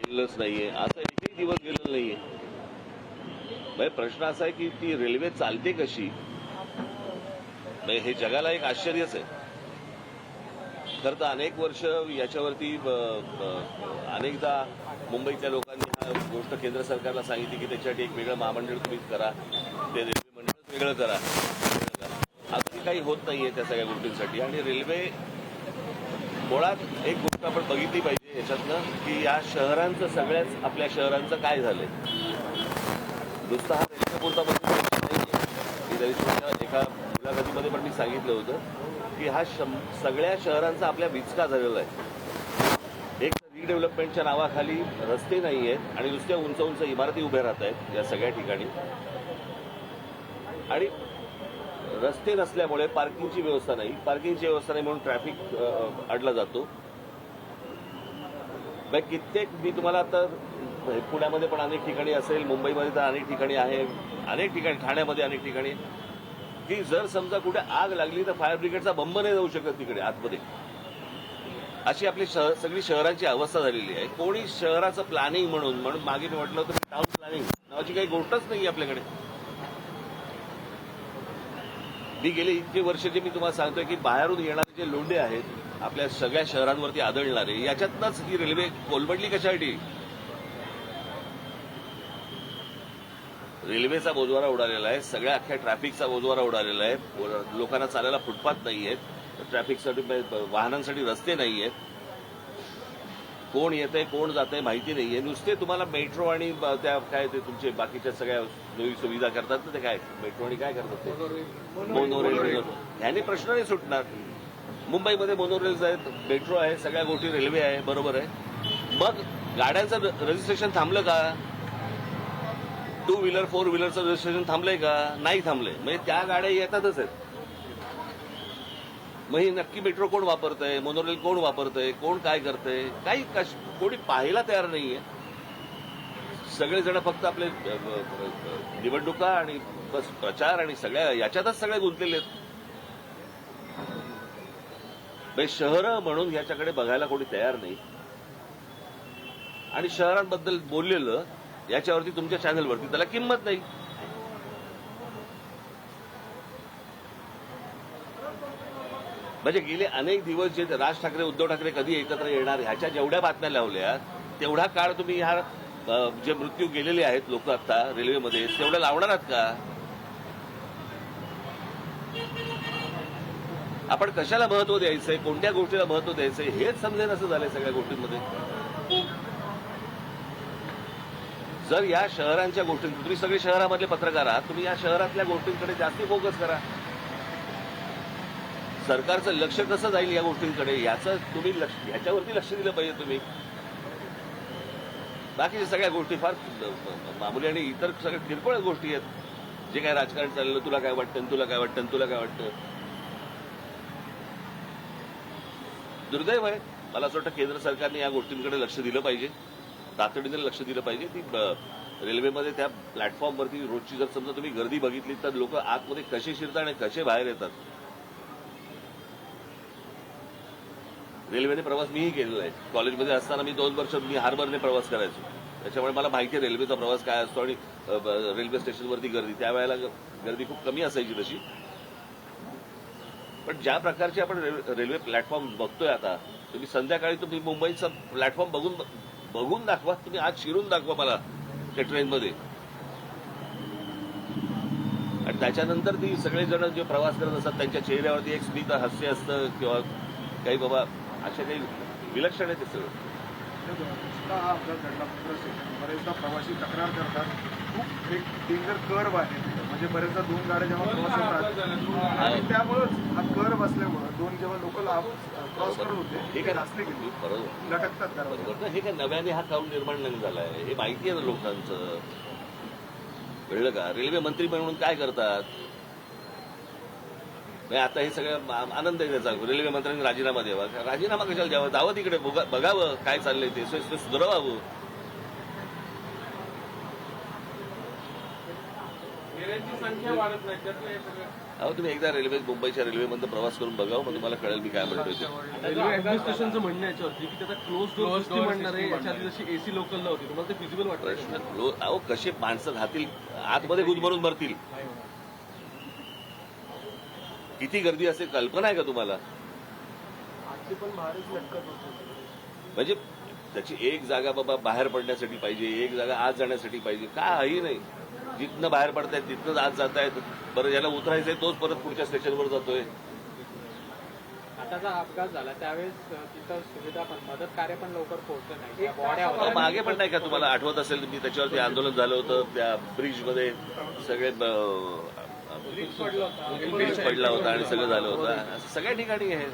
गेलेलंच नाहीये, असा एकही दिवस गेलेला नाहीये. म्हणजे प्रश्न असा आहे की ती रेल्वे चालते कशी, म्हणजे हे जगाला एक आश्चर्यच आहे. खरं तर अनेक वर्ष याच्यावरती अनेकदा मुंबईतल्या लोकांनी हा गोष्ट केंद्र सरकारला सांगितली की त्याच्यासाठी एक वेगळं महामंडळ तुम्ही करा, ते रेल्वे मंडळच वेगळं करा. अजूनही काही होत नाहीये त्या सगळ्या गोष्टींसाठी. आणि रेल्वे मुळात एक गोष्ट आपण बघितली पाहिजे याच्यातनं की या शहरांचं, सगळ्याच आपल्या शहरांचं काय झालंय. नुसता हा रेल्वेपुरता नाहीये. एका मुलाखतीमध्ये पण मी सांगितलं होतं की हा सगळ्या शहरांचा आपल्या विचका झालेला आहे. एक रिडेव्हलपमेंटच्या नावाखाली रस्ते नाही आहेत आणि नुसत्या उंच उंच इमारती उभ्या राहत आहेत या सगळ्या ठिकाणी. आणि रस्ते नसल्यामुळे पार्किंगची व्यवस्था नाही, पार्किंगची व्यवस्था नाही म्हणून ट्रॅफिक अडला जातो. कित्येक, मी तुम्हाला आता पुण्यामध्ये पण अनेक ठिकाणी असेल, मुंबईमध्ये तर अनेक ठिकाणी आहे, अनेक ठिकाणी, ठाण्यामध्ये अनेक ठिकाणी, की जर समजा कुठे आग लागली तर फायर ब्रिगेडचा बंब नाही जाऊ शकत तिकडे आतमध्ये. अशी आपली सगळी शहरांची अवस्था झालेली आहे. कोणी शहराचं प्लॅनिंग म्हणून मागे मी म्हटलं होतं टाउन प्लॅनिंग नावाची काही गोष्टच नाही आपल्याकडे. मी गेले इतके वर्ष जे मी तुम्हाला सांगतोय की बाहेरून येणारे जे लोंढे आहेत आपल्या सगळ्या शहरांवरती आदळणारे, याच्यातनंच ही रेल्वे कोलमडली कशासाठी. रेल्वेचा बोजवारा उडालेला आहे, सगळ्या अख्ख्या ट्रॅफिकचा बोजवारा उडालेला आहे. लोकांना चालायला फुटपाथ नाही आहेत, ट्रॅफिकसाठी वाहनांसाठी रस्ते नाही आहेत, कोण येतंय कोण जातंय माहिती नाहीये. नुसते तुम्हाला मेट्रो आणि त्या काय ते तुमचे बाकीच्या सगळ्या सोयी सुविधा करतात ना, ते काय मेट्रो आणि काय करतात ते मोनोरेल, ह्याने प्रश्न नाही सुटणार. मुंबईमध्ये मोनोरेल्स आहेत, मेट्रो आहे, सगळ्या गोष्टी रेल्वे आहे, बरोबर आहे. मग गाड्यांचं रजिस्ट्रेशन थांबलं का? 2 व्हीलर 4 व्हीलरचं रजिस्ट्रेशन थांबलंय का? नाही थांबलंय. म्हणजे त्या गाड्या येतातच आहेत. मग ही नक्की मेट्रो कोण वापरतंय, मोनोरेल कोण वापरतंय, कोण काय करतंय, काही कोणी पाहायला तयार नाहीये. सगळेजण फक्त आपले निवडणुका आणि बस प्रचार आणि सगळ्या याच्यातच सगळे गुंतलेले आहेत. शहरं म्हणून याच्याकडे बघायला कोणी तयार नाही. आणि शहरांबद्दल बोललेलं याच्यावरती तुमच्या चॅनलवरती त्याला किंमत नाही. म्हणजे गेले अनेक दिवस जे राज ठाकरे उद्धव ठाकरे कधी एकत्र येणार ह्याच्या जेवढ्या बातम्या लावल्या तेवढा काळ तुम्ही ह्या जे मृत्यू गेलेले आहेत लोक आता रेल्वेमध्ये तेवढं लावणार आहात का? आपण कशाला महत्व द्यायचंय, कोणत्या गोष्टीला महत्व द्यायचंय हेच समजेल असं झालंय सगळ्या गोष्टींमध्ये. जर या शहरांच्या गोष्टी, तुम्ही सगळे शहरामधले पत्रकार आहात, तुम्ही या शहरातल्या गोष्टींकडे जास्ती फोकस करा. सरकारचं लक्ष कसं जाईल या गोष्टींकडे याचं तुम्ही ह्याच्यावरती लक्ष दिलं पाहिजे तुम्ही. बाकीच्या सगळ्या गोष्टी फार मामूली आणि इतर सगळ्या किरकोळ गोष्टी आहेत. जे काय राजकारण चाललं, तुला काय वाटतं, तुला काय वाटतं, तुला काय वाटतं. दुर्दैव आहे. मला असं वाटतं केंद्र सरकारने या गोष्टींकडे लक्ष दिलं पाहिजे, तातडीने लक्ष दिलं पाहिजे. ती रेल्वेमध्ये त्या प्लॅटफॉर्मवरती रोजची जर समजा तुम्ही गर्दी बघितली तर लोक आतमध्ये कसे शिरतात आणि कसे बाहेर येतात. रेल्वेने प्रवास मीही केलेला आहे. कॉलेजमध्ये असताना मी 2 वर्ष मी हार्बरने प्रवास करायचो, त्याच्यामुळे मला माहिती आहे रेल्वेचा प्रवास काय असतो. आणि रेल्वे स्टेशनवरती गर्दी, त्यावेळेला गर्दी खूप कमी असायची तशी. पण ज्या प्रकारचे आपण रेल्वे प्लॅटफॉर्म बघतोय आता, तुम्ही संध्याकाळी तुम्ही मुंबईचा प्लॅटफॉर्म बघून दाखवा, तुम्ही आज शिरून दाखवा मला त्या ट्रेनमध्ये. आणि त्याच्यानंतर ती सगळेजण जे प्रवास करत असतात त्यांच्या चेहऱ्यावरती एक स्मित हास्य असतं किंवा काही बाबा असे काही विलक्षण आहे ते सगळं. हा अपघात घडला बरेचदा प्रवासी तक्रार करतात, खूप एक डेंजर कर्व आहे, म्हणजे बरेचदा 2 गाड्या जेव्हा क्रॉस होतात आणि त्यामुळेच हा कर्व असल्यामुळे 2 जेव्हा लोक क्रॉस करत होते हे काय असले की बरोबर लटकतात. बरोबर, हे काय नव्याने हा काउंट निर्माण नाही झालाय, हे माहिती आहे ना लोकांचं. कळलं का? रेल्वे मंत्री म्हणून काय करतात. आता हे सगळं आनंद आहे त्याचा, रेल्वे मंत्र्यांनी राजीनामा द्यावा. राजीनामा कशाला द्यावा, जावं तिकडे बघावं काय चाललंय ते सुधारावं. फेऱ्यांची संख्या वाढत नाही त्यातलं हे सगळं. अहो तुम्ही एकदा मुंबईच्या रेल्वेमधनं प्रवास करून बघा, मग तुम्हाला कळेल मी काय म्हणतोय ते. रेल्वे ऍडमिनिस्ट्रेशनचं म्हणणं याच्यावरती की त्याचा क्लोज डोअर सिस्टीम म्हणणार आहे, याच्या आधी जशी एसी लोकलला होती. तुम्हाला ते फिजिबल वाटतं? प्रश्न अहो कसे माणसं राहतील आतमध्ये गुदमरून मरतील. किती गर्दी असेल कल्पना आहे का तुम्हाला? आजची पण भारीच लटकत होती. म्हणजे त्याची एक जागा बाबा बाहेर पडण्यासाठी पाहिजे, एक जागा आत जाण्यासाठी पाहिजे, काही नाही. जिथनं बाहेर पडतायत तिथनंच आत जातायत. बरं ज्याला उतरायचंय तोच परत पुढच्या स्टेशनवर जातोय. आता जो अपघात झाला त्यावेळेस तिथं सुविधा पण मदत कार्य पण लवकर पोहोचलं नाही. त्या बॉड्या अहो, होत्या. मागे पण नाही का तुम्हाला आठवत असेल मी त्याच्यावरती आंदोलन झालं होतं त्या ब्रिजमध्ये सगळे पडलं होतं. ब्रिज पडला होता आणि सगळं झालं होतं. असं सगळ्या ठिकाणी आहे.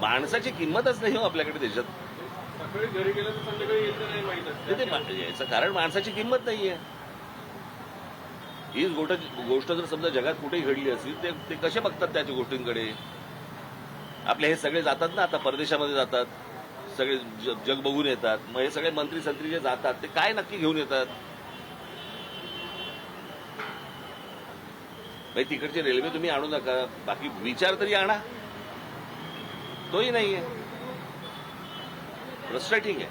माणसाची किंमतच नाही हो आपल्याकडे देशात. सकाळी घरी गेलं तर संध्याकाळी येतं नाही माहित असतं. याचं कारण माणसाची किंमत नाहीये. हीच गोष्ट जर समजा जगात कुठेही घडली असेल ते कसे बघतात त्याच्या गोष्टींकडे. आपले हे सगळे जातात ना आता परदेशामध्ये जातात, सगळे जग बघून येतात. मग हे सगळे मंत्री संत्री जे जातात ते काय नक्की घेऊन येतात? तिकडची रेल्वे तुम्ही आणू नका, बाकी विचार तरी आणा. तोही नाहीये. फ्रस्ट्रेटिंग आहे.